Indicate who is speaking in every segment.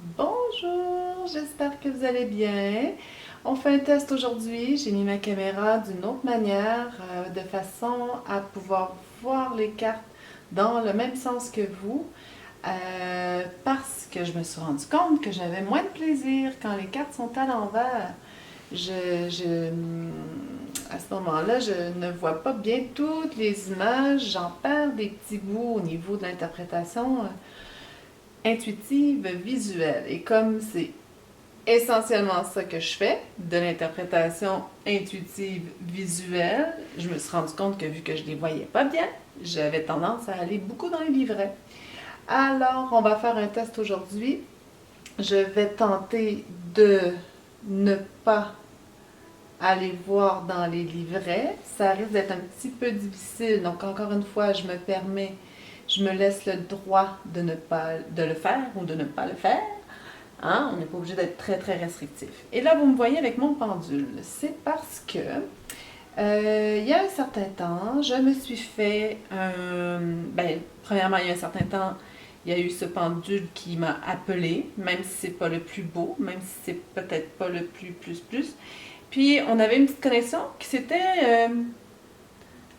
Speaker 1: Bonjour, j'espère que vous allez bien. On fait un test aujourd'hui. J'ai mis ma caméra d'une autre manière, de façon à pouvoir voir les cartes dans le même sens que vous, parce que je me suis rendu compte que j'avais moins de plaisir quand les cartes sont à l'envers. À ce moment-là, je ne vois pas bien toutes les images, j'en perds des petits bouts au niveau de l'interprétation intuitive visuelle. Et comme c'est essentiellement ça que je fais, de l'interprétation intuitive visuelle, je me suis rendu compte que vu que je les voyais pas bien, j'avais tendance à aller beaucoup dans les livrets. Alors, on va faire un test aujourd'hui. Je vais tenter de ne pas aller voir dans les livrets. Ça risque d'être un petit peu difficile. Donc, encore une fois, je me laisse le droit de ne pas de le faire ou de ne pas le faire. Hein? On n'est pas obligé d'être très, très restrictif. Et là, vous me voyez avec mon pendule. C'est parce que, il y a un certain temps, je me suis fait premièrement, il y a un certain temps, il y a eu ce pendule qui m'a appelé, même si c'est pas le plus beau, même si c'est peut-être pas le plus. Puis, on avait une petite connexion qui s'était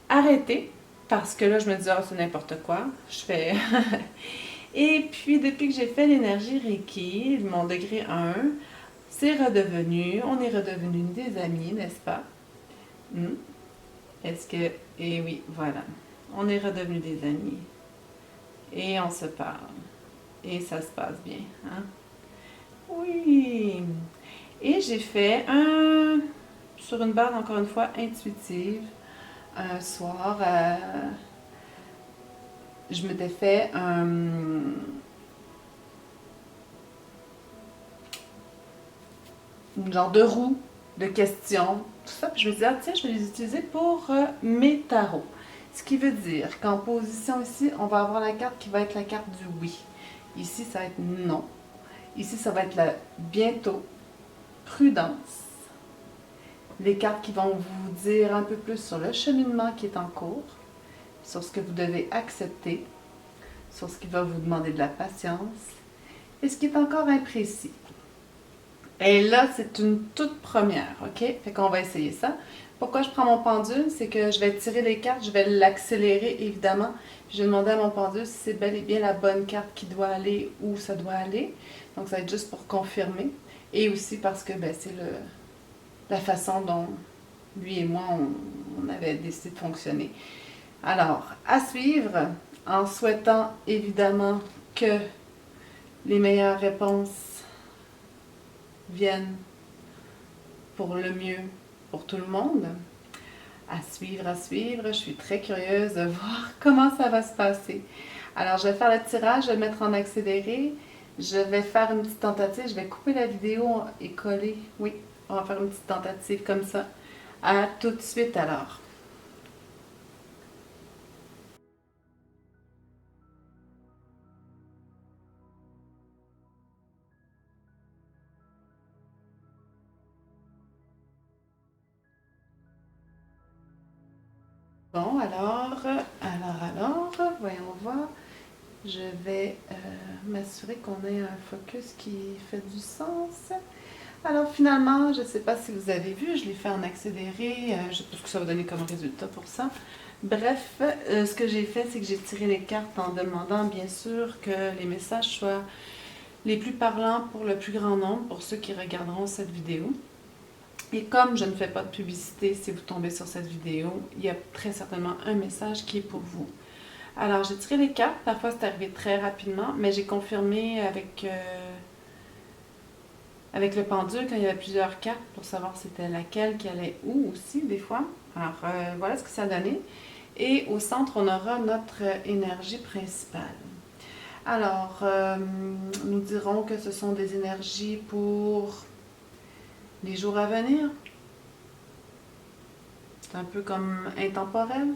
Speaker 1: arrêtée parce que là, je me disais, oh, c'est n'importe quoi. Je fais. Et puis, depuis que j'ai fait l'énergie Reiki, mon degré 1, c'est redevenu, on est redevenu des amis, n'est-ce pas? Hmm? Est-ce que. Et oui, voilà. On est redevenu des amis. Et on se parle. Et ça se passe bien. Hein? Oui. Et j'ai fait sur une base, encore une fois, intuitive, un soir, je m'étais fait un genre de roue de questions, tout ça. Puis je me disais, ah, tiens, je vais les utiliser pour mes tarots. Ce qui veut dire qu'en position ici, on va avoir la carte qui va être la carte du oui. Ici, ça va être non. Ici, ça va être la bientôt, prudence. Les cartes qui vont vous dire un peu plus sur le cheminement qui est en cours, sur ce que vous devez accepter, sur ce qui va vous demander de la patience et ce qui est encore imprécis. Et là, c'est une toute première, OK? Fait qu'on va essayer ça. Pourquoi je prends mon pendule? C'est que je vais tirer les cartes, je vais l'accélérer, évidemment. Je vais demander à mon pendule si c'est bel et bien la bonne carte qui doit aller où ça doit aller. Donc, ça va être juste pour confirmer. Et aussi parce que c'est la façon dont lui et moi, on avait décidé de fonctionner. Alors, à suivre, en souhaitant évidemment que les meilleures réponses viennent pour le mieux pour tout le monde. À suivre, à suivre. Je suis très curieuse de voir comment ça va se passer. Alors, je vais faire le tirage, je vais le mettre en accéléré. Je vais faire une petite tentative. Je vais couper la vidéo et coller. Oui, on va faire une petite tentative comme ça. À tout de suite alors. Bon, voyons voir. Je vais m'assurer qu'on ait un focus qui fait du sens. Alors finalement, je ne sais pas si vous avez vu, je l'ai fait en accéléré, je ne sais pas ce que ça va donner comme résultat pour ça. Bref, ce que j'ai fait, c'est que j'ai tiré les cartes en demandant bien sûr que les messages soient les plus parlants pour le plus grand nombre, pour ceux qui regarderont cette vidéo. Et comme je ne fais pas de publicité, si vous tombez sur cette vidéo, il y a très certainement un message qui est pour vous. Alors, j'ai tiré les cartes, parfois c'est arrivé très rapidement, mais j'ai confirmé avec le pendule quand il y avait plusieurs cartes pour savoir c'était laquelle qui allait où aussi, des fois. Alors, voilà ce que ça a donné. Et au centre, on aura notre énergie principale. Alors, nous dirons que ce sont des énergies pour les jours à venir. C'est un peu comme intemporel.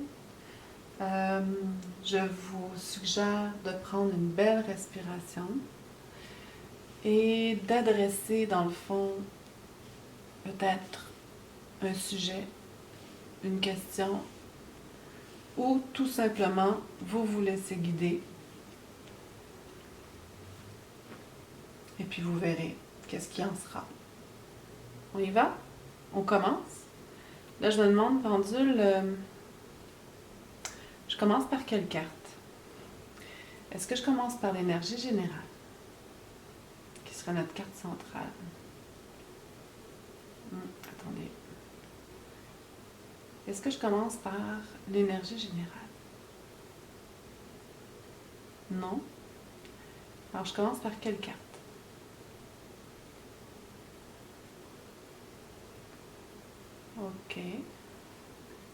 Speaker 1: Euh, je vous suggère de prendre une belle respiration et d'adresser dans le fond peut-être un sujet, une question ou tout simplement vous vous laissez guider Et puis vous verrez qu'est-ce qui en sera. On y va? On commence? Là, je me demande, pendule, je commence par quelle carte? Est-ce que je commence par l'énergie générale, qui sera notre carte centrale? Attendez. Est-ce que je commence par l'énergie générale? Non. Alors, je commence par quelle carte? Ok.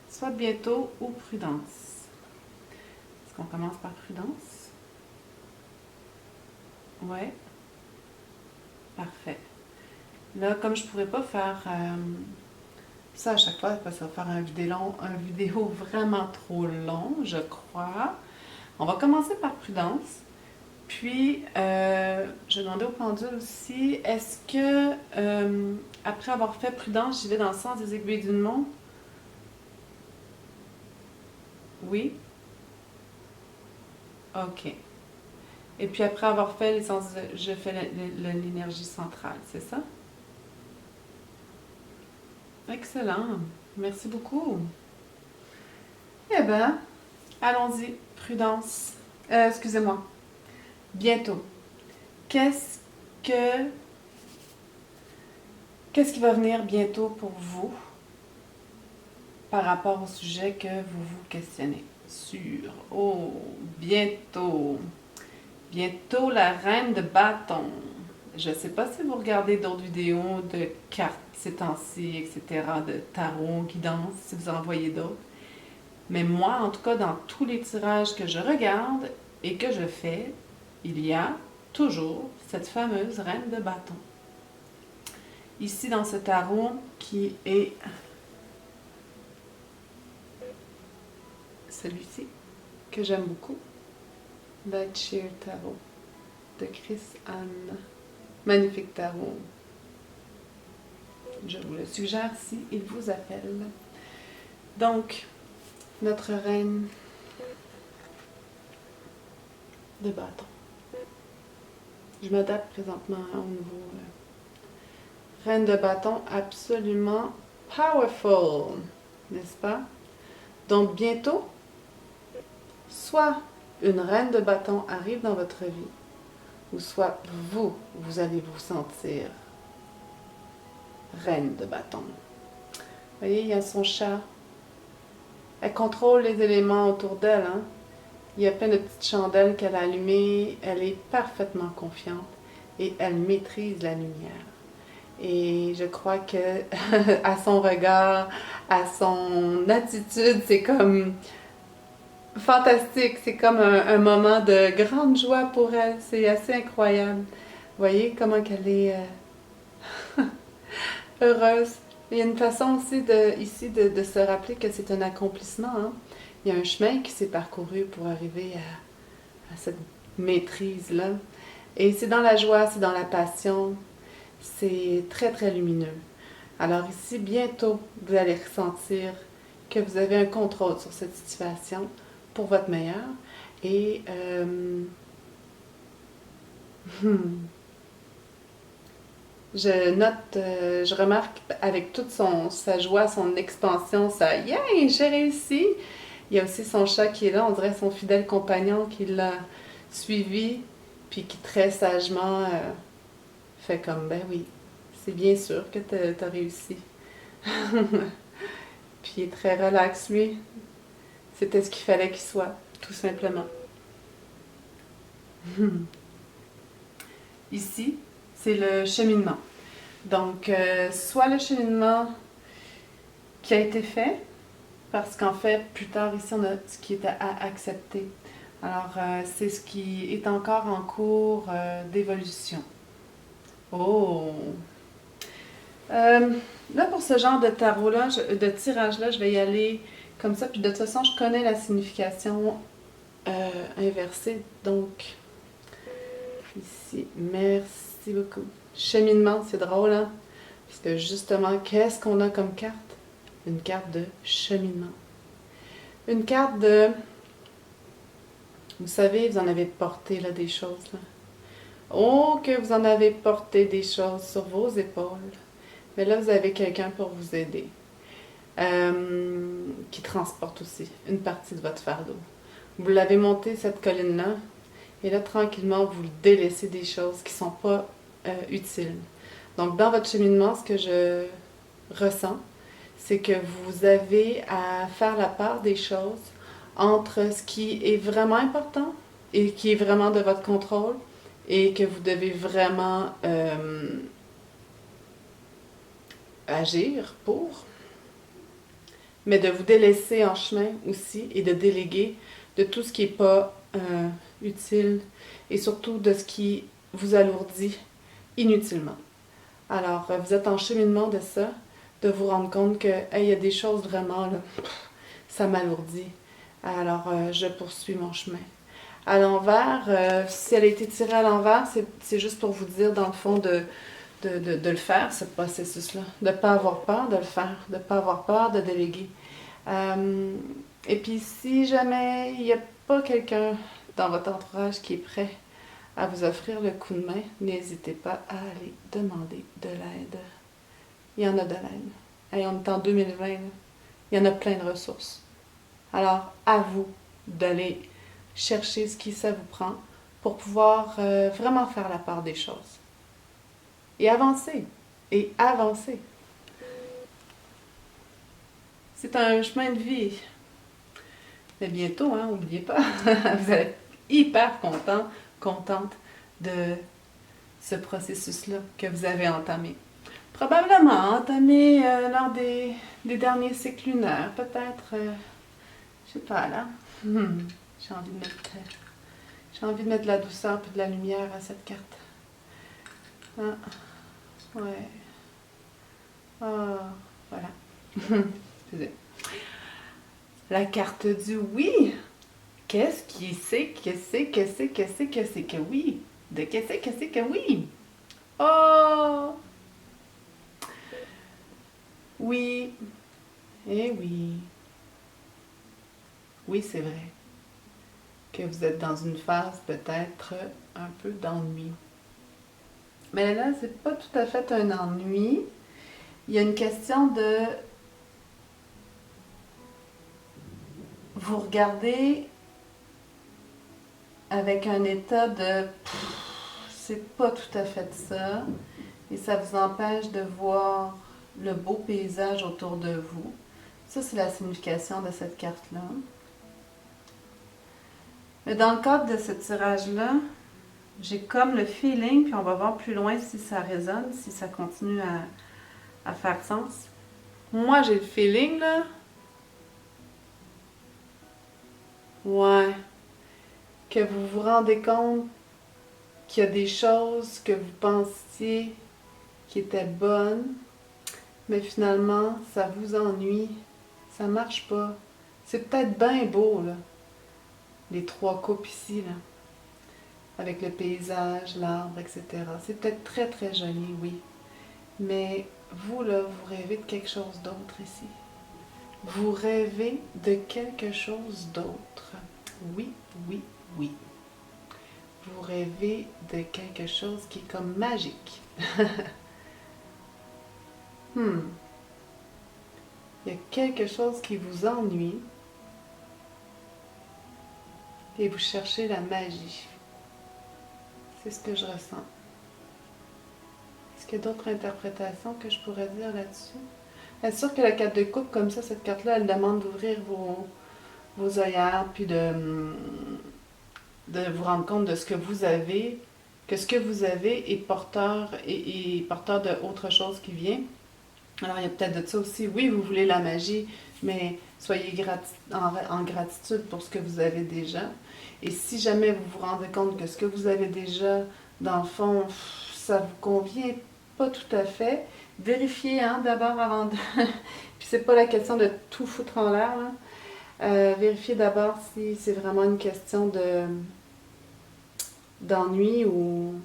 Speaker 1: Soit bientôt ou prudence. Est-ce qu'on commence par prudence? Ouais. Parfait. Là, comme je ne pourrais pas faire ça à chaque fois, parce que ça va faire un vidéo vraiment trop long, je crois. On va commencer par prudence. Puis, je demandais au pendule aussi, est-ce que, après avoir fait prudence, j'y vais dans le sens des aiguilles d'une montre? Oui? Ok. Et puis après avoir fait les sens, je fais l'énergie centrale, c'est ça? Excellent. Merci beaucoup. Eh bien, allons-y. Prudence. Excusez-moi. Bientôt. Qu'est-ce que... Qu'est-ce qui va venir bientôt pour vous par rapport au sujet que vous vous questionnez sur? Oh, bientôt. Bientôt la reine de bâton. Je ne sais pas si vous regardez d'autres vidéos de cartes ces temps-ci, etc., de tarot, guidance, si vous en voyez d'autres. Mais moi, en tout cas, dans tous les tirages que je regarde et que je fais, il y a toujours cette fameuse reine de bâton. Ici, dans ce tarot, qui est celui-ci, que j'aime beaucoup, Light Sheer Tarot, de Chris Anne. Magnifique tarot. Je vous le suggère si il vous appelle. Donc, notre reine de bâton. Je m'adapte présentement au niveau reine de bâton absolument powerful, n'est-ce pas? Donc bientôt, soit une reine de bâton arrive dans votre vie, ou soit vous allez vous sentir reine de bâton. Vous voyez, il y a son chat. Elle contrôle les éléments autour d'elle, hein? Il y a plein de petites chandelles qu'elle a allumées. Elle est parfaitement confiante et elle maîtrise la lumière. Et je crois que à son regard, à son attitude, c'est comme fantastique. C'est comme un moment de grande joie pour elle. C'est assez incroyable. Vous voyez comment qu'elle est heureuse. Il y a une façon aussi ici de se rappeler que c'est un accomplissement, hein? Il y a un chemin qui s'est parcouru pour arriver à cette maîtrise-là. Et c'est dans la joie, c'est dans la passion, c'est très très lumineux. Alors ici, bientôt, vous allez ressentir que vous avez un contrôle sur cette situation pour votre meilleur. Et je note, je remarque avec toute sa joie, son expansion, sa « Yeah, j'ai réussi !» Il y a aussi son chat qui est là, on dirait son fidèle compagnon qui l'a suivi, puis qui très sagement fait comme « Ben oui, c'est bien sûr que tu as réussi. » Puis il est très relax, lui. C'était ce qu'il fallait qu'il soit, tout simplement. Ici, c'est le cheminement. Donc, soit le cheminement qui a été fait, parce qu'en fait, plus tard ici, on a ce qui est à accepter. Alors, c'est ce qui est encore en cours d'évolution. Oh! Là, pour ce genre de tarot-là, de tirage-là, je vais y aller comme ça. Puis de toute façon, je connais la signification inversée. Donc, ici, merci beaucoup. Cheminement, c'est drôle, hein? Parce que justement, qu'est-ce qu'on a comme carte? Une carte de cheminement. Une carte de... Vous savez, vous en avez porté là, des choses. Là. Oh, que vous en avez porté des choses sur vos épaules. Mais là, vous avez quelqu'un pour vous aider, qui transporte aussi une partie de votre fardeau. Vous l'avez monté, cette colline-là, et là, tranquillement, vous délaissez des choses qui ne sont pas utiles. Donc, dans votre cheminement, ce que je ressens, c'est que vous avez à faire la part des choses entre ce qui est vraiment important et qui est vraiment de votre contrôle et que vous devez vraiment agir pour, mais de vous délaisser en chemin aussi et de déléguer de tout ce qui n'est pas utile et surtout de ce qui vous alourdit inutilement. Alors, vous êtes en cheminement de ça, de vous rendre compte que, hey, il y a des choses vraiment, là, ça m'alourdit. Alors, je poursuis mon chemin. À l'envers, si elle a été tirée à l'envers, c'est juste pour vous dire, dans le fond, de le faire, ce processus-là. De ne pas avoir peur de le faire, de ne pas avoir peur de déléguer. Et puis, si jamais il n'y a pas quelqu'un dans votre entourage qui est prêt à vous offrir le coup de main, n'hésitez pas à aller demander de l'aide. Il y en a de l'aide. Et on est en 2020, là. Il y en a plein de ressources. Alors, à vous d'aller chercher ce qui ça vous prend pour pouvoir vraiment faire la part des choses. Et avancer. Et avancer. C'est un chemin de vie. Mais bientôt, hein, n'oubliez pas, vous allez être hyper contente de ce processus-là que vous avez entamé. Probablement entamé lors des derniers cycles lunaires, peut-être, je sais pas là. J'ai envie de mettre de la douceur et de la lumière à cette carte. Ah, ouais. Ah, voilà. Excusez. La carte du oui. Qu'est-ce qui c'est que oui? De qu'est-ce que oui? Oh! Oui. Eh oui. Oui, c'est vrai que vous êtes dans une phase peut-être un peu d'ennui. Mais là, c'est pas tout à fait un ennui. Il y a une question de vous regarder avec un état de c'est pas tout à fait ça et ça vous empêche de voir le beau paysage autour de vous. Ça, c'est la signification de cette carte-là. Mais dans le cadre de ce tirage-là, j'ai comme le feeling, puis on va voir plus loin si ça résonne, si ça continue à faire sens. Moi, j'ai le feeling, là. Ouais. Que vous vous rendez compte qu'il y a des choses que vous pensiez qui étaient bonnes, mais finalement, ça vous ennuie. Ça marche pas. C'est peut-être bien beau, là. Les trois coupes ici, là. Avec le paysage, l'arbre, etc. C'est peut-être très, très joli, oui. Mais vous, là, vous rêvez de quelque chose d'autre ici. Vous rêvez de quelque chose d'autre. Oui, oui, oui. Vous rêvez de quelque chose qui est comme magique. Il y a quelque chose qui vous ennuie et vous cherchez la magie. C'est ce que je ressens. Est-ce qu'il y a d'autres interprétations que je pourrais dire là-dessus? Bien sûr que la carte de coupe, comme ça, cette carte-là, elle demande d'ouvrir vos œillères, puis de vous rendre compte de ce que vous avez, que ce que vous avez est porteur, et porteur d'autre chose qui vient. Alors, il y a peut-être de ça aussi. Oui, vous voulez la magie, mais soyez en gratitude pour ce que vous avez déjà. Et si jamais vous vous rendez compte que ce que vous avez déjà, dans le fond, ça vous convient pas tout à fait, vérifiez d'abord avant de... Puis c'est pas la question de tout foutre en l'air, là. Vérifiez d'abord si c'est vraiment une question d'ennui ou...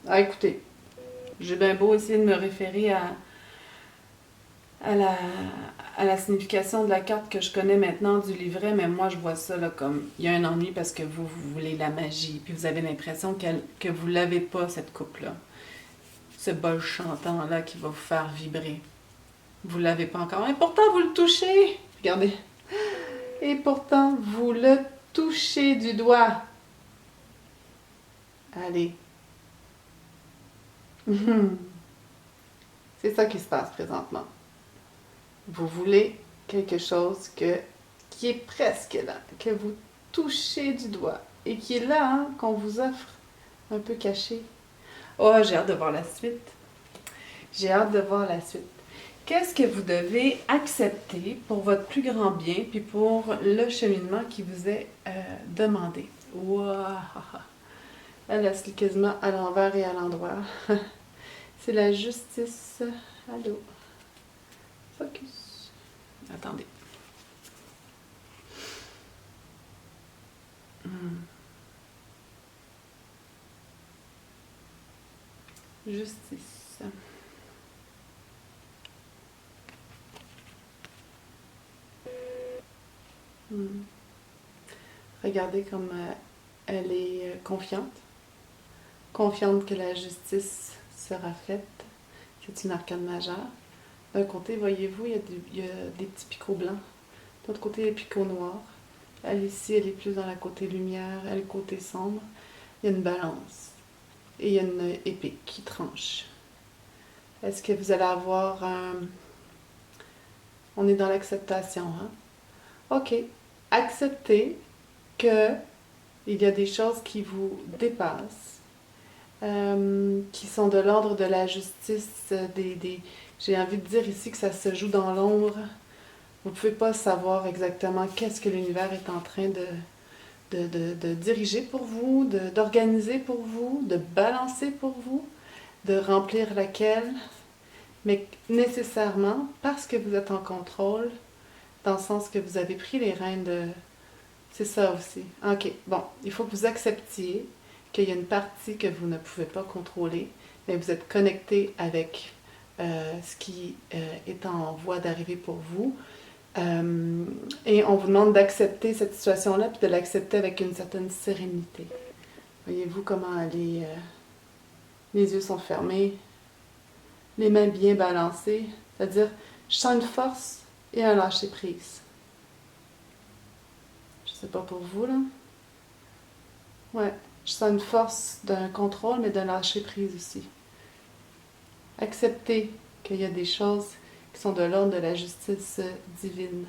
Speaker 1: Ah, écoutez, j'ai bien beau essayer de me référer à à la signification de la carte que je connais maintenant du livret, mais moi je vois ça là, comme il y a un ennui parce que vous voulez la magie, puis vous avez l'impression que vous l'avez pas, cette coupe-là. Ce bol chantant-là qui va vous faire vibrer. Vous l'avez pas encore, et pourtant vous le touchez. Regardez. Et pourtant vous le touchez du doigt. Allez. C'est ça qui se passe présentement. Vous voulez quelque chose qui est presque là, que vous touchez du doigt et qui est là, hein, qu'on vous offre, un peu caché. Oh, j'ai hâte de voir la suite. J'ai hâte de voir la suite. Qu'est-ce que vous devez accepter pour votre plus grand bien, puis pour le cheminement qui vous est demandé? Waouh! Elle c'est quasiment à l'envers et à l'endroit. C'est la justice. Allô? Focus. Attendez. Justice. Regardez comme elle est confiante. Confiante que la justice sera faite. C'est une arcane majeure. D'un côté, voyez-vous, il y a des petits picots blancs. De l'autre côté, les picots noirs. Elle ici, elle est plus dans la côté lumière, elle côté sombre. Il y a une balance. Et il y a une épée qui tranche. Est-ce que vous allez avoir un... On est dans l'acceptation, hein? OK. Acceptez que il y a des choses qui vous dépassent, qui sont de l'ordre de la justice, j'ai envie de dire ici que ça se joue dans l'ombre. Vous ne pouvez pas savoir exactement qu'est-ce que l'univers est en train de diriger pour vous, d'organiser pour vous, de balancer pour vous, de remplir laquelle, mais nécessairement parce que vous êtes en contrôle, dans le sens que vous avez pris les rênes de... C'est ça aussi. OK, bon, il faut que vous acceptiez qu'il y a une partie que vous ne pouvez pas contrôler, mais vous êtes connecté avec ce qui est en voie d'arriver pour vous. Et on vous demande d'accepter cette situation-là, puis de l'accepter avec une certaine sérénité. Voyez-vous comment les yeux sont fermés, les mains bien balancées, c'est-à-dire je sens une force et un lâcher-prise. Je sais pas pour vous, là. Ouais, je sens une force d'un contrôle, mais d'un lâcher-prise aussi. Accepter qu'il y a des choses qui sont de l'ordre de la justice divine.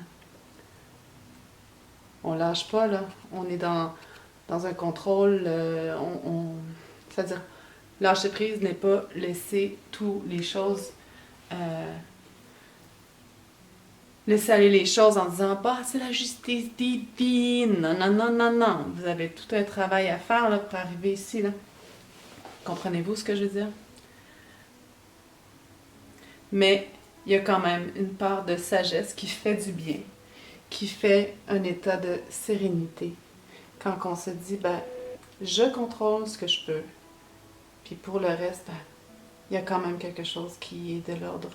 Speaker 1: On lâche pas, là. On est dans un contrôle, c'est-à-dire, lâcher prise n'est pas laisser toutes les choses, laisser aller les choses en disant bah c'est la justice divine. Non, non, non, non, non. Vous avez tout un travail à faire là, pour arriver ici, là. Comprenez-vous ce que je veux dire? Mais il y a quand même une part de sagesse qui fait du bien, qui fait un état de sérénité. Quand on se dit, ben, je contrôle ce que je peux, puis pour le reste, ben, il y a quand même quelque chose qui est de l'ordre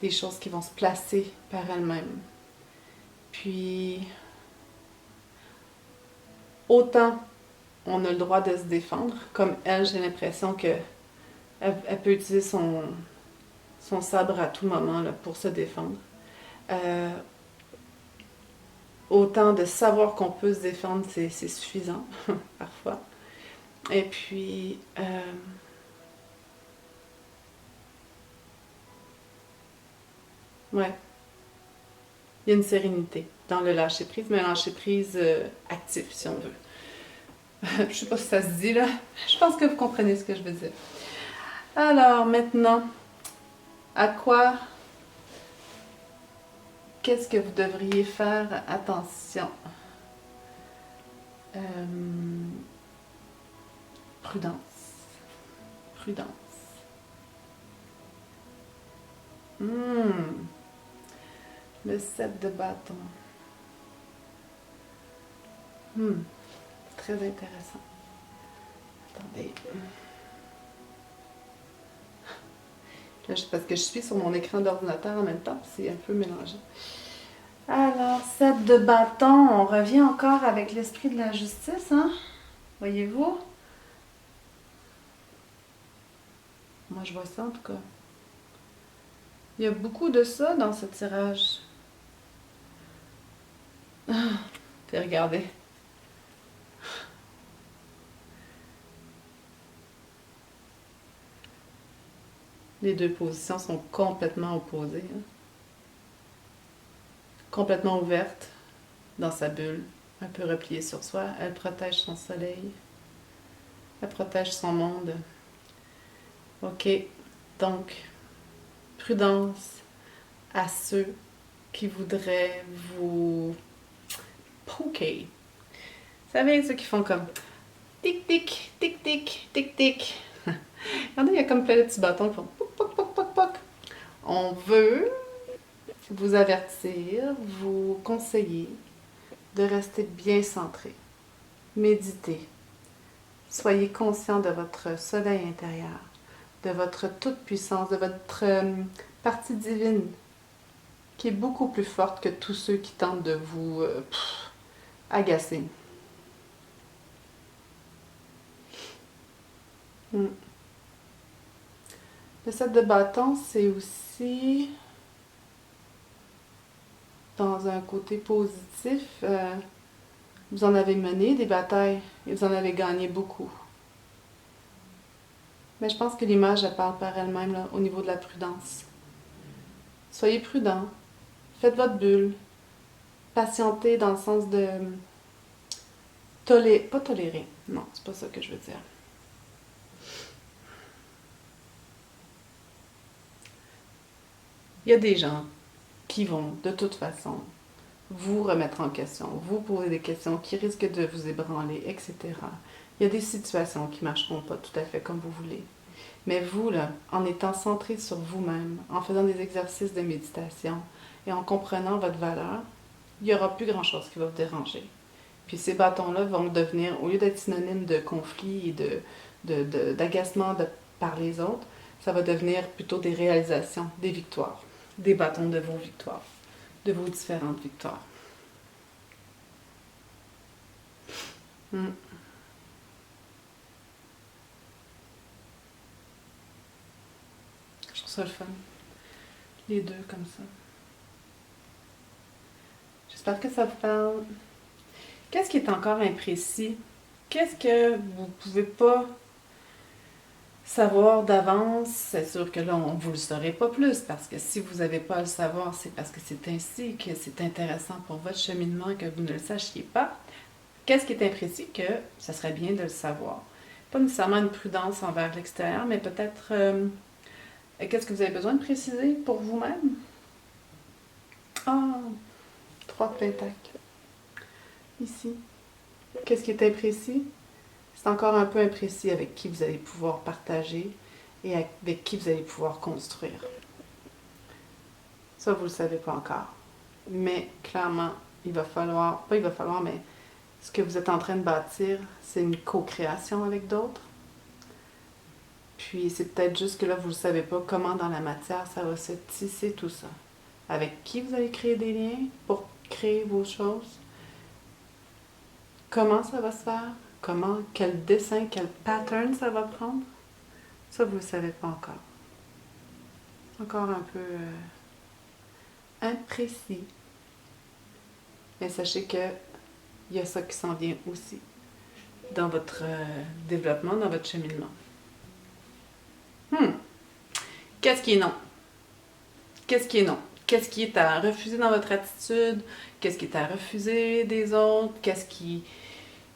Speaker 1: des choses qui vont se placer par elles-mêmes. Puis, autant on a le droit de se défendre, comme elle, j'ai l'impression que elle peut utiliser son sabre à tout moment là, pour se défendre. Autant de savoir qu'on peut se défendre, c'est suffisant, parfois. Et puis, ouais, il y a une sérénité dans le lâcher-prise, mais un lâcher-prise actif, si on veut. Je sais pas si ça se dit, là. Je pense que vous comprenez ce que je veux dire. Alors, maintenant, à quoi... Qu'est-ce que vous devriez faire attention? Prudence. Prudence. Le 7 de bâton. Très intéressant. Attendez. Là, parce que je suis sur mon écran d'ordinateur en même temps, c'est un peu mélangé. Alors, 7 de bâton, on revient encore avec l'esprit de la justice, hein? Voyez-vous? Moi, je vois ça en tout cas. Il y a beaucoup de ça dans ce tirage. Puis regardez. Les deux positions sont complètement opposées, hein. Complètement ouverte dans sa bulle, un peu repliée sur soi. Elle protège son soleil. Elle protège son monde. Ok, donc, prudence à ceux qui voudraient vous poker. Vous savez, ceux qui font comme tic-tic, tic-tic, tic-tic. Regardez, il y a comme plein de petits bâtons qui font poc, poc, poc, poc, poc. On veut vous avertir, vous conseiller de rester bien centré. Méditez. Soyez conscient de votre soleil intérieur, de votre toute-puissance, de votre partie divine, qui est beaucoup plus forte que tous ceux qui tentent de vous agacer. Mm. Le 7 de bâton, c'est aussi, dans un côté positif, vous en avez mené des batailles et vous en avez gagné beaucoup. Mais je pense que l'image, elle parle par elle-même là, au niveau de la prudence. Soyez prudent, faites votre bulle, patientez dans le sens de pas tolérer, non, c'est pas ça que je veux dire. Il y a des gens qui vont, de toute façon, vous remettre en question, vous poser des questions qui risquent de vous ébranler, etc. Il y a des situations qui ne marcheront pas tout à fait comme vous voulez. Mais vous, là, en étant centré sur vous-même, en faisant des exercices de méditation et en comprenant votre valeur, il n'y aura plus grand-chose qui va vous déranger. Puis ces bâtons-là vont devenir, au lieu d'être synonymes de conflit et d'agacement par les autres, ça va devenir plutôt des réalisations, des victoires, des bâtons de vos victoires, de vos différentes victoires. Mm. Je trouve ça le fun. Les deux comme ça. J'espère que ça vous parle. Qu'est-ce qui est encore imprécis? Qu'est-ce que vous ne pouvez pas savoir d'avance? C'est sûr que là, on ne vous le saurez pas plus, parce que si vous n'avez pas à le savoir, c'est parce que c'est ainsi, que c'est intéressant pour votre cheminement, que vous ne le sachiez pas. Qu'est-ce qui est imprécis? Que ça serait bien de le savoir. Pas nécessairement une prudence envers l'extérieur, mais peut-être qu'est-ce que vous avez besoin de préciser pour vous-même? Ah, 3 de pentacle. Ici. Qu'est-ce qui est imprécis? C'est encore un peu imprécis avec qui vous allez pouvoir partager et avec qui vous allez pouvoir construire. Ça, vous ne le savez pas encore. Mais clairement, pas il va falloir, mais ce que vous êtes en train de bâtir, c'est une co-création avec d'autres. Puis c'est peut-être juste que là, vous ne savez pas comment dans la matière ça va se tisser tout ça. Avec qui vous allez créer des liens pour créer vos choses. Comment ça va se faire? Quel dessin, quel pattern ça va prendre? Ça, vous ne le savez pas encore. Encore un peu imprécis. Mais sachez que il y a ça qui s'en vient aussi dans votre développement, dans votre cheminement. Qu'est-ce qui est non? Qu'est-ce qui est non? Qu'est-ce qui est à refuser dans votre attitude? Qu'est-ce qui est à refuser des autres? Qu'est-ce qui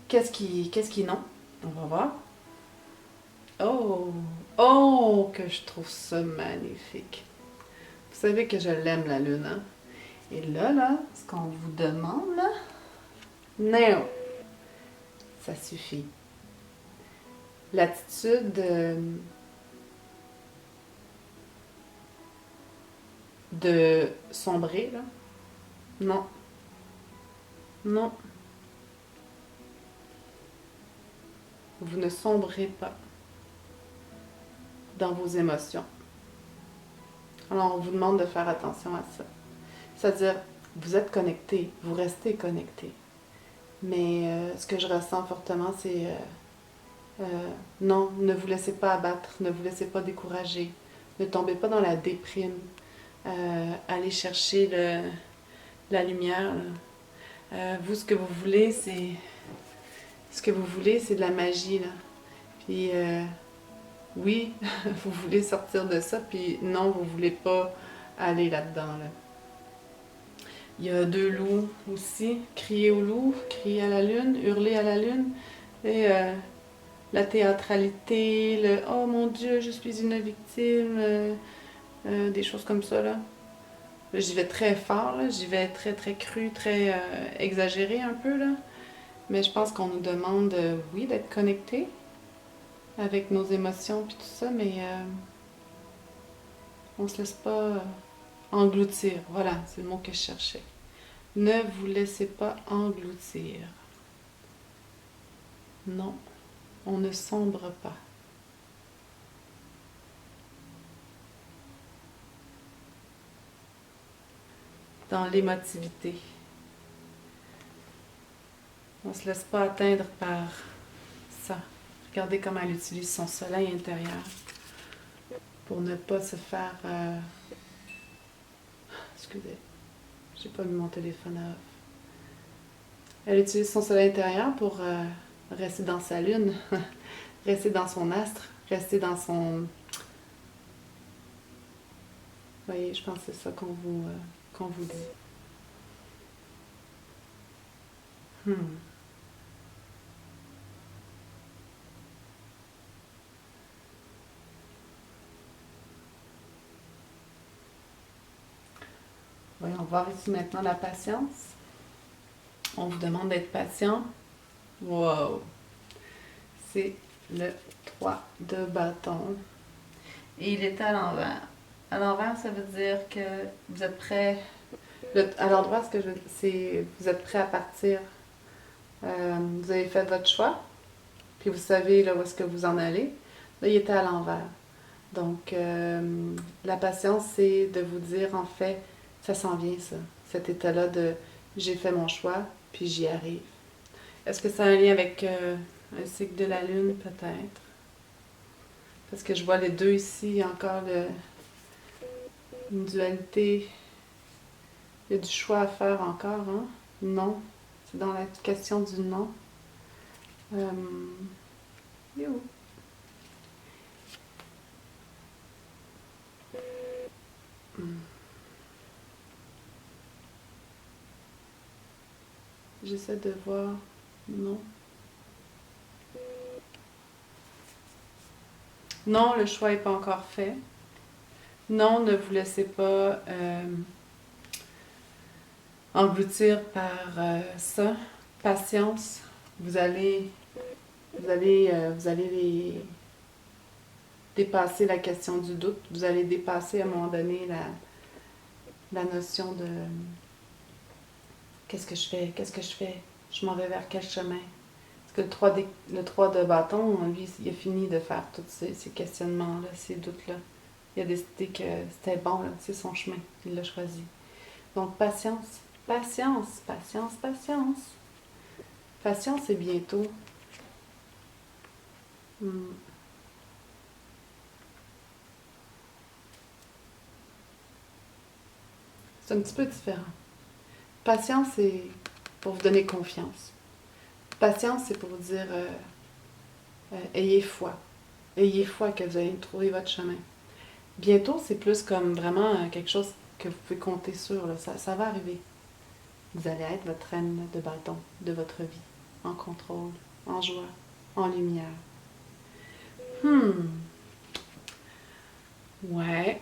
Speaker 1: est non? On va voir. Oh! Oh! Que je trouve ça magnifique. Vous savez que je l'aime, la lune, hein? Et là, ce qu'on vous demande, là, non! Ça suffit. L'attitude de sombrer, là, non. Non. Vous ne sombrez pas dans vos émotions. Alors, on vous demande de faire attention à ça. C'est-à-dire, vous êtes connecté, vous restez connecté. Mais ce que je ressens fortement, c'est non, ne vous laissez pas abattre, ne vous laissez pas décourager, ne tombez pas dans la déprime. Allez chercher la lumière. Vous, ce que vous voulez, c'est de la magie, là. Puis oui, vous voulez sortir de ça, puis non, vous voulez pas aller là-dedans, là. Il y a deux loups aussi. Crier au loup, crier à la lune, hurler à la lune. Et la théâtralité, le oh mon Dieu, je suis une victime, des choses comme ça, là. J'y vais très fort, là. J'y vais très très cru, très exagéré un peu, là. Mais je pense qu'on nous demande, oui, d'être connecté avec nos émotions puis tout ça, mais on se laisse pas engloutir. Voilà, c'est le mot que je cherchais. Ne vous laissez pas engloutir. Non, on ne sombre pas. Dans l'émotivité. On ne se laisse pas atteindre par ça. Regardez comment elle utilise son soleil intérieur pour ne pas se faire... Excusez, j'ai pas mis mon téléphone à off. Elle utilise son soleil intérieur pour rester dans sa lune, rester dans son astre, rester dans son... Vous voyez, je pense que c'est ça qu'on vous dit. Voyons voir ici maintenant la patience. On vous demande d'être patient. Wow! C'est le 3 de bâton. Et il est à l'envers. À l'envers, ça veut dire que vous êtes prêt. À l'endroit, c'est vous êtes prêt à partir. Vous avez fait votre choix, puis vous savez là, où est-ce que vous en allez. Là, il était à l'envers. Donc, la patience, c'est de vous dire, en fait, ça s'en vient, ça. Cet état-là de j'ai fait mon choix, puis j'y arrive. Est-ce que ça a un lien avec un cycle de la Lune, peut-être? Parce que je vois les deux ici, il y a encore une dualité. Il y a du choix à faire encore, hein? Non. C'est dans la question du non. Il est où? J'essaie de voir. Non. Non, le choix n'est pas encore fait. Non, ne vous laissez pas engloutir par ça. Patience. Vous allez dépasser la question du doute. Vous allez dépasser à un moment donné la notion de qu'est-ce que je fais, qu'est-ce que je fais, je m'en vais vers quel chemin. Parce que le 3 de bâton, lui, il a fini de faire tous ces questionnements-là, ces doutes-là. Il a décidé que c'était bon, là, c'est son chemin, il l'a choisi. Donc patience, patience, patience, patience. Patience et bientôt. C'est un petit peu différent. Patience, c'est pour vous donner confiance. Patience, c'est pour vous dire ayez foi. Ayez foi que vous allez trouver votre chemin. Bientôt, c'est plus comme vraiment quelque chose que vous pouvez compter sur. Là. Ça va arriver. Vous allez être votre reine de bâton de votre vie. En contrôle, en joie, en lumière. Ouais.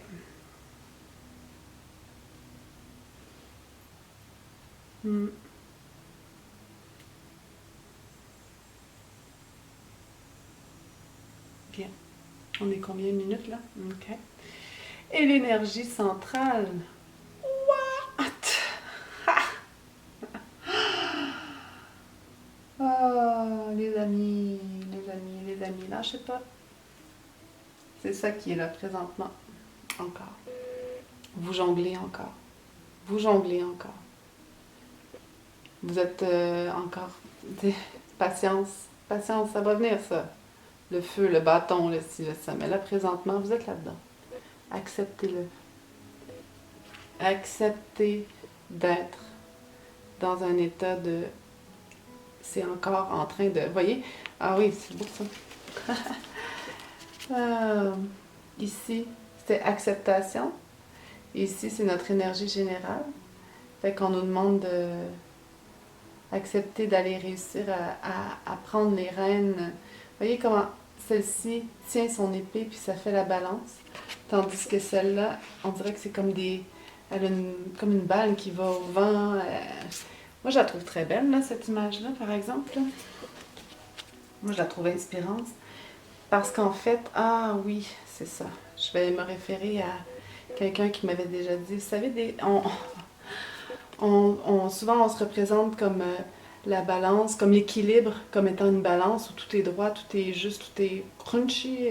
Speaker 1: Bien. On est combien de minutes là? OK. Et l'énergie centrale. What? Oh, les amis, lâchez pas. C'est ça qui est là présentement. Encore. Vous jonglez encore. Vous jonglez encore. Vous êtes encore... Patience. Patience, ça va venir ça. Le feu, le bâton, le ci, le ça. Mais là, présentement, vous êtes là-dedans. Acceptez-le. Acceptez d'être dans un état de... C'est encore en train de... Voyez? Ah oui, c'est beau ça. Ici, c'était acceptation. Ici, c'est notre énergie générale. Fait qu'on nous demande de accepter d'aller réussir à prendre les rênes. Voyez comment celle-ci tient son épée puis ça fait la balance. Tandis que celle-là, on dirait que c'est comme des... Elle a comme une balle qui va au vent. Moi, je la trouve très belle, là, cette image-là, par exemple. Là. Moi, je la trouve inspirante. Parce qu'en fait, ah oui, c'est ça. Je vais me référer à quelqu'un qui m'avait déjà dit, vous savez, souvent on se représente comme la balance, comme l'équilibre, comme étant une balance où tout est droit, tout est juste, tout est crunchy,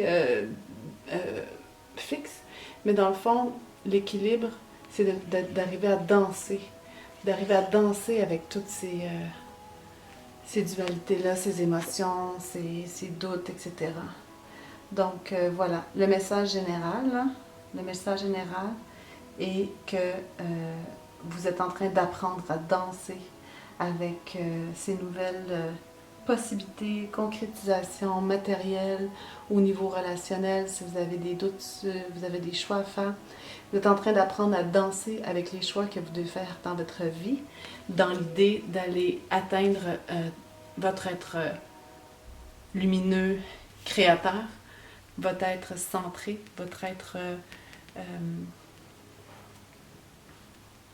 Speaker 1: fixe. Mais dans le fond, l'équilibre, c'est d'arriver à danser. D'arriver à danser avec toutes ces dualités-là, ces émotions, ces doutes, etc. Donc voilà, le message général, là, le message général est que vous êtes en train d'apprendre à danser avec ces nouvelles possibilités, concrétisation matérielle au niveau relationnel. Si vous avez des doutes, vous avez des choix à faire, vous êtes en train d'apprendre à danser avec les choix que vous devez faire dans votre vie, dans l'idée d'aller atteindre votre être lumineux, créateur, votre être centré, votre être...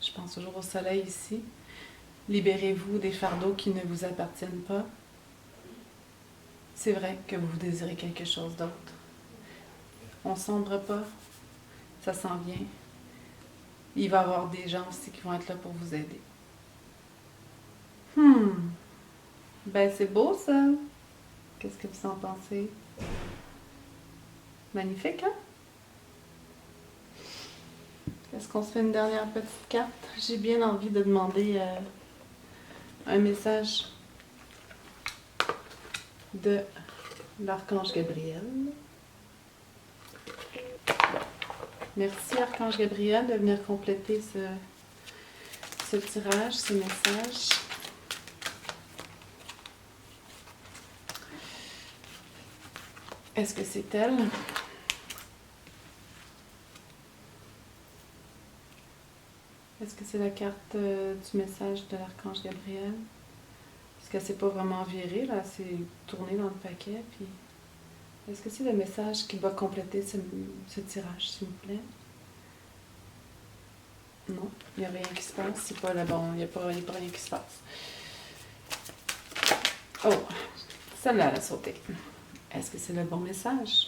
Speaker 1: je pense toujours au soleil ici. Libérez-vous des fardeaux qui ne vous appartiennent pas. C'est vrai que vous désirez quelque chose d'autre. On ne sombre pas, ça s'en vient. Il va y avoir des gens aussi qui vont être là pour vous aider. Ben c'est beau ça. Qu'est-ce que vous en pensez? Magnifique, hein? Est-ce qu'on se fait une dernière petite carte? J'ai bien envie de demander un message de l'Archange Gabriel. Merci Archange Gabriel de venir compléter ce tirage, ce message. Est-ce que c'est elle? Est-ce que c'est la carte du message de l'Archange Gabriel? Parce qu'elle ne s'est pas vraiment virée, là, c'est tourné dans le paquet. Puis... Est-ce que c'est le message qui va compléter ce tirage, s'il vous plaît? Non, il n'y a rien qui se passe. C'est pas le bon, il n'y a pas rien qui se passe. Oh, celle-là, elle a sauté. Est-ce que c'est le bon message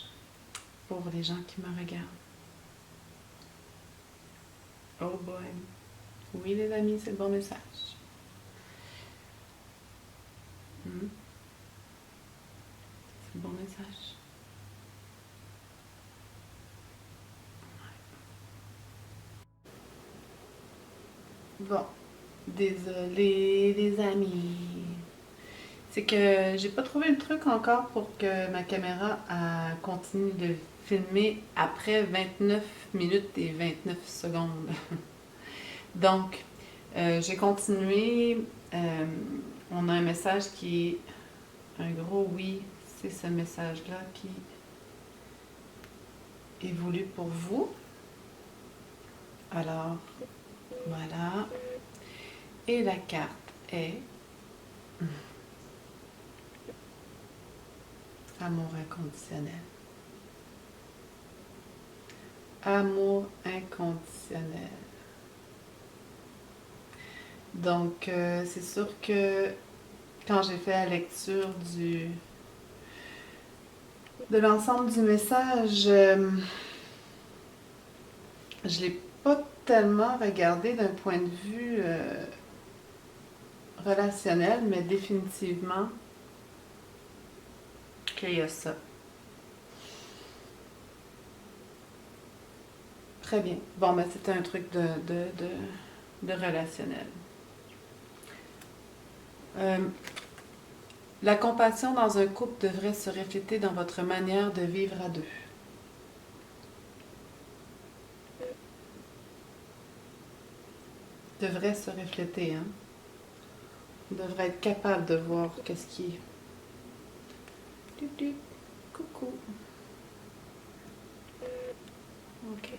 Speaker 1: pour les gens qui me regardent? Oh boy. Oui, les amis, c'est le bon message. C'est le bon message. Bon, désolé les amis. C'est que j'ai pas trouvé le truc encore pour que ma caméra continue de filmer après 29 minutes et 29 secondes. Donc, j'ai continué. On a un message qui est un gros oui. C'est ce message-là qui est voulu pour vous. Alors, voilà. Et la carte est amour inconditionnel. Amour inconditionnel. Donc, c'est sûr que quand j'ai fait la lecture de l'ensemble du message, je ne l'ai pas tellement regardé d'un point de vue relationnel, mais définitivement qu'il y a ça. très bien. Bon, ben c'était un truc de relationnel. La compassion dans un couple devrait se refléter dans votre manière de vivre à deux. Devrait se refléter, hein? On devrait être capable de voir qu'est-ce qui est. Coucou. Ok.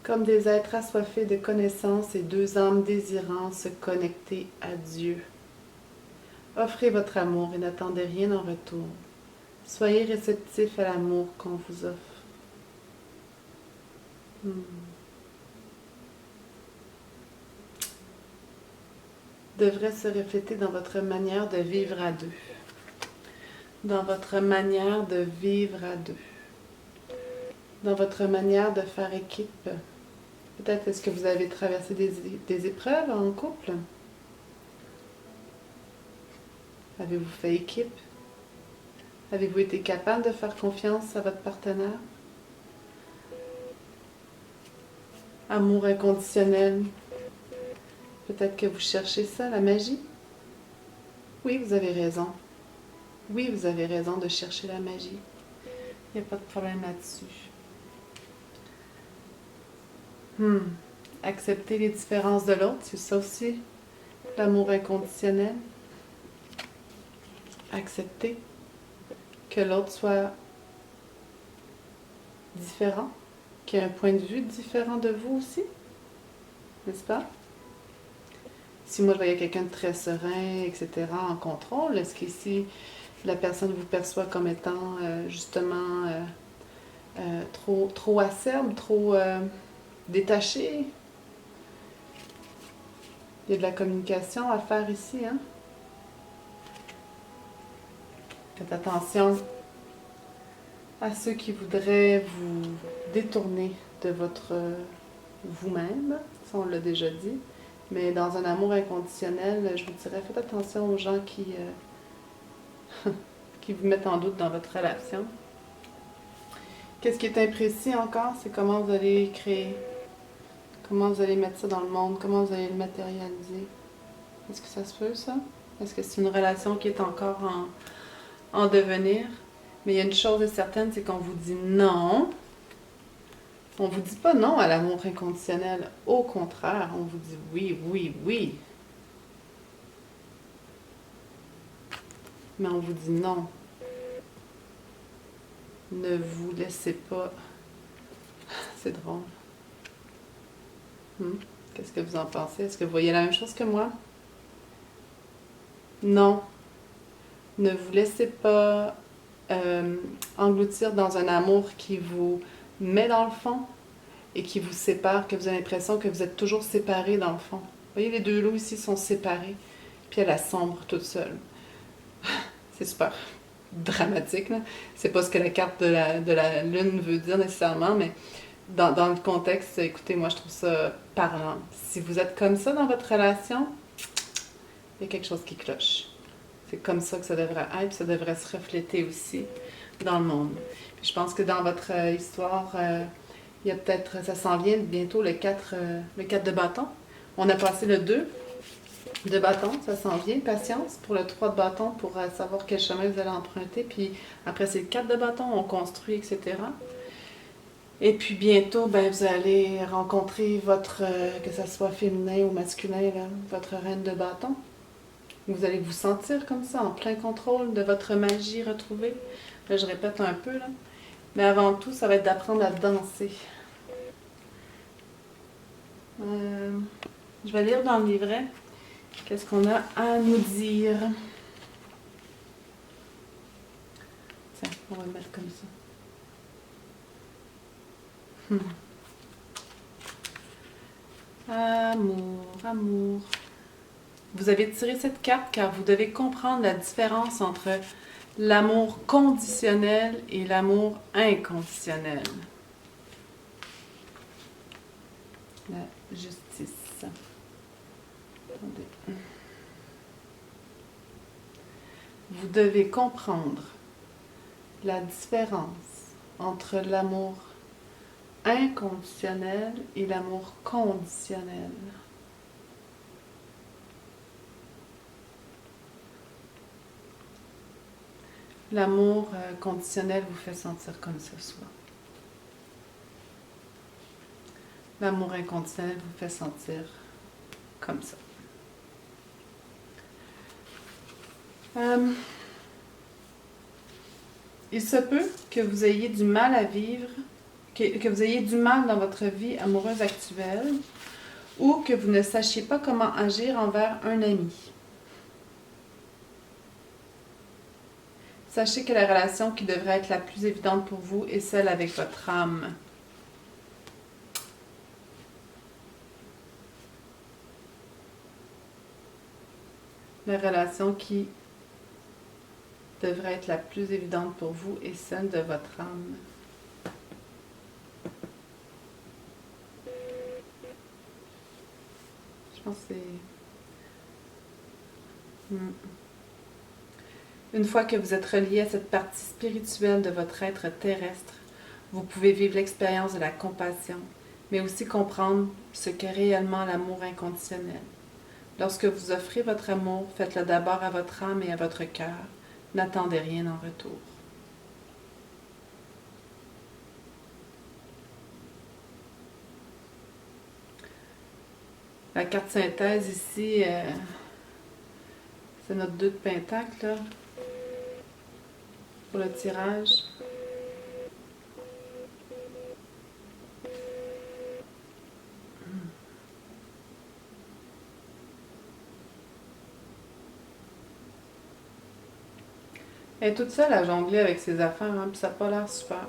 Speaker 1: Comme des êtres assoiffés de connaissances et deux âmes désirant se connecter à Dieu. Offrez votre amour et n'attendez rien en retour. Soyez réceptifs à l'amour qu'on vous offre. Devrait se refléter dans votre manière de vivre à deux. Dans votre manière de vivre à deux. Dans votre manière de faire équipe. Peut-être est-ce que vous avez traversé des épreuves en couple? Avez-vous fait équipe? Avez-vous été capable de faire confiance à votre partenaire? Amour inconditionnel. Peut-être que vous cherchez ça, la magie? Oui, vous avez raison. Oui, vous avez raison de chercher la magie. Il n'y a pas de problème là-dessus. Accepter les différences de l'autre, c'est ça aussi, l'amour inconditionnel. Accepter que l'autre soit différent, qu'il y ait un point de vue différent de vous aussi, n'est-ce pas? Si moi je voyais quelqu'un de très serein, etc., en contrôle, est-ce qu'ici la personne vous perçoit comme étant justement trop acerbe, trop détaché? Il y a de la communication à faire ici, hein? Faites attention à ceux qui voudraient vous détourner de votre vous-même, ça on l'a déjà dit, mais dans un amour inconditionnel, je vous dirais, faites attention aux gens qui vous mettent en doute dans votre relation. Qu'est-ce qui est imprécis encore, c'est comment vous allez créer, comment vous allez mettre ça dans le monde, comment vous allez le matérialiser. Est-ce que ça se peut, ça? Est-ce que c'est une relation qui est encore en devenir? Mais il y a une chose certaine, c'est qu'on vous dit non. On ne vous dit pas non à l'amour inconditionnel. Au contraire, on vous dit oui, oui, oui. Mais on vous dit non. Ne vous laissez pas... C'est drôle. Qu'est-ce que vous en pensez? Est-ce que vous voyez la même chose que moi? Non. Ne vous laissez pas engloutir dans un amour qui vous met dans le fond et qui vous sépare, que vous avez l'impression que vous êtes toujours séparés dans le fond. Vous voyez, les deux loups ici sont séparés, puis elle sombre toute seule. C'est super dramatique, là. C'est pas ce que la carte de la lune veut dire nécessairement, mais dans le contexte, écoutez, moi je trouve ça parlant. Si vous êtes comme ça dans votre relation, il y a quelque chose qui cloche. C'est comme ça que ça devrait être, puis ça devrait se refléter aussi dans le monde. Puis je pense que dans votre histoire, il y a peut-être, ça s'en vient bientôt le 4 de bâton. On a passé le 2 de bâton, ça s'en vient, patience, pour le 3 de bâton, pour savoir quel chemin vous allez emprunter. Puis après, c'est le 4 de bâton, on construit, etc. Et puis bientôt, ben, vous allez rencontrer votre, que ce soit féminin ou masculin, là, votre reine de bâton. Vous allez vous sentir comme ça, en plein contrôle de votre magie retrouvée. Là, je répète un peu, là. Mais avant tout, ça va être d'apprendre à danser. Je vais lire dans le livret qu'est-ce qu'on a à nous dire. Tiens, on va le mettre comme ça. Amour, amour. Vous avez tiré cette carte car vous devez comprendre la différence entre l'amour conditionnel et l'amour inconditionnel. La justice. Attendez. Vous devez comprendre la différence entre l'amour inconditionnel et l'amour conditionnel. L'amour conditionnel vous fait sentir comme ce soit. L'amour inconditionnel vous fait sentir comme ça. Il se peut que vous ayez du mal à vivre, que vous ayez du mal dans votre vie amoureuse actuelle ou que vous ne sachiez pas comment agir envers un ami. Sachez que la relation qui devrait être la plus évidente pour vous est celle avec votre âme. La relation qui devrait être la plus évidente pour vous est celle de votre âme. Je pense que c'est... Une fois que vous êtes relié à cette partie spirituelle de votre être terrestre, vous pouvez vivre l'expérience de la compassion, mais aussi comprendre ce qu'est réellement l'amour inconditionnel. Lorsque vous offrez votre amour, faites-le d'abord à votre âme et à votre cœur. N'attendez rien en retour. La carte synthèse ici, c'est notre 2 de pentacle, là, pour le tirage. Elle est toute seule à jongler avec ses affaires, hein, puis ça n'a pas l'air super.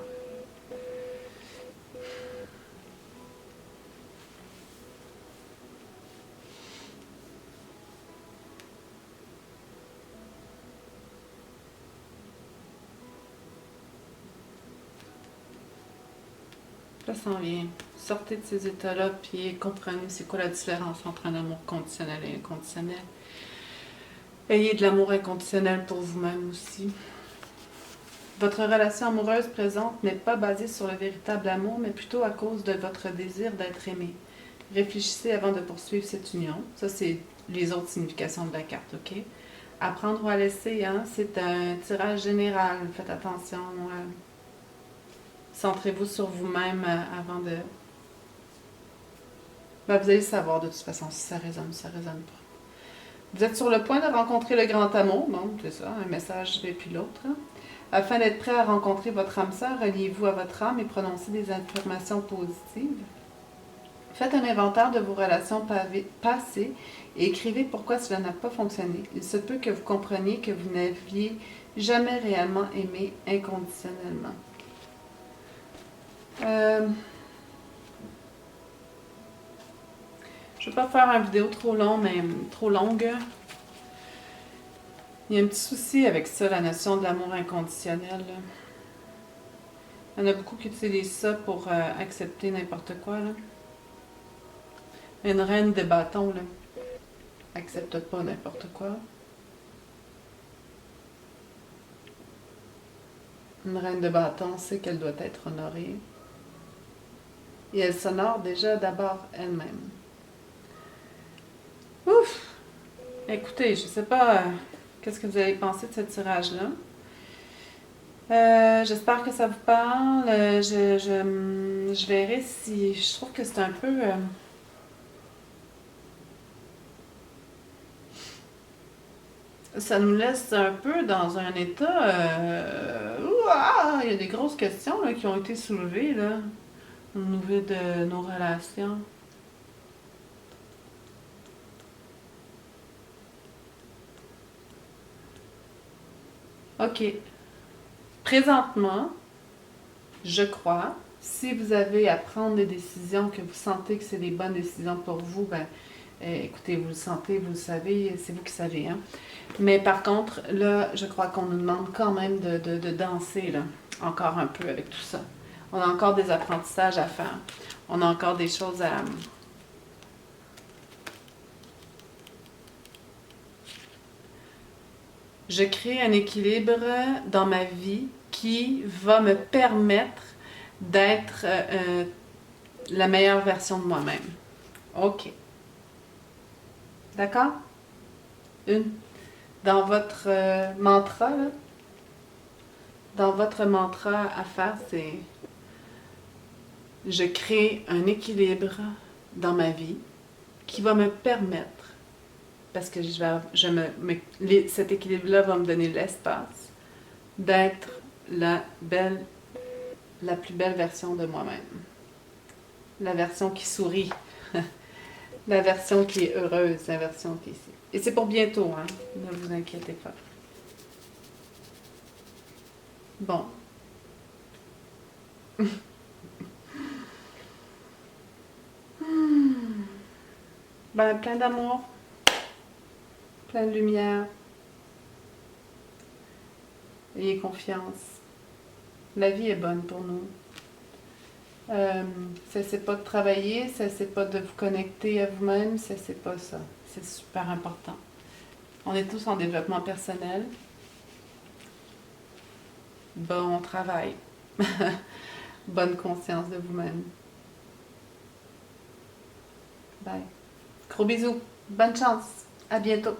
Speaker 1: Ça s'en vient. Sortez de ces états-là, puis comprenez c'est quoi la différence entre un amour conditionnel et inconditionnel. Ayez de l'amour inconditionnel pour vous-même aussi. Votre relation amoureuse présente n'est pas basée sur le véritable amour, mais plutôt à cause de votre désir d'être aimé. Réfléchissez avant de poursuivre cette union. Ça, c'est les autres significations de la carte, OK? Apprendre ou à laisser, hein? C'est un tirage général. Faites attention. Centrez-vous sur vous-même avant de... Ben, vous allez savoir de toute façon si ça résonne ou ça résonne pas. Vous êtes sur le point de rencontrer le grand amour. Bon, c'est ça, un message et puis l'autre. Hein? Afin d'être prêt à rencontrer votre âme sœur, reliez-vous à votre âme et prononcez des affirmations positives. Faites un inventaire de vos relations passées et écrivez pourquoi cela n'a pas fonctionné. Il se peut que vous compreniez que vous n'aviez jamais réellement aimé inconditionnellement. Je ne vais pas faire une vidéo trop longue, mais trop longue. Il y a un petit souci avec ça, la notion de l'amour inconditionnel. Là. Il y en a beaucoup qui utilisent ça pour accepter n'importe quoi. Là. Une reine de bâtons, là, accepte pas n'importe quoi. Une reine de bâtons sait qu'elle doit être honorée. Et elle s'honore déjà d'abord elle-même. Ouf! Écoutez, je sais pas qu'est-ce que vous avez pensé de ce tirage-là. J'espère que ça vous parle. Je verrai si... Je trouve que c'est un peu... ça nous laisse un peu dans un état... il y a des grosses questions là, qui ont été soulevées là, au niveau de nos relations. OK. Présentement, je crois, si vous avez à prendre des décisions, que vous sentez que c'est des bonnes décisions pour vous, ben, écoutez, vous le sentez, vous le savez, c'est vous qui savez. Hein? Mais par contre, là, je crois qu'on nous demande quand même de danser, là, encore un peu avec tout ça. On a encore des apprentissages à faire. On a encore des choses à... Je crée un équilibre dans ma vie qui qui va me permettre d'être la meilleure version de moi-même. OK. D'accord? Dans votre mantra, là, dans votre mantra à faire, c'est je crée un équilibre dans ma vie qui va me permettre, parce que cet équilibre-là va me donner l'espace d'être la plus belle version de moi-même. La version qui sourit. La version qui est heureuse, la version qui est ici. Et c'est pour bientôt, hein? Ne vous inquiétez pas. Bon. Ben, plein d'amour, plein de lumière. Ayez confiance. La vie est bonne pour nous. Cessez pas de travailler, cessez pas de vous connecter à vous-même, cessez pas ça. C'est super important. On est tous en développement personnel. Bon travail. Bonne conscience de vous-même. Bye. Gros bisous. Bonne chance. À bientôt.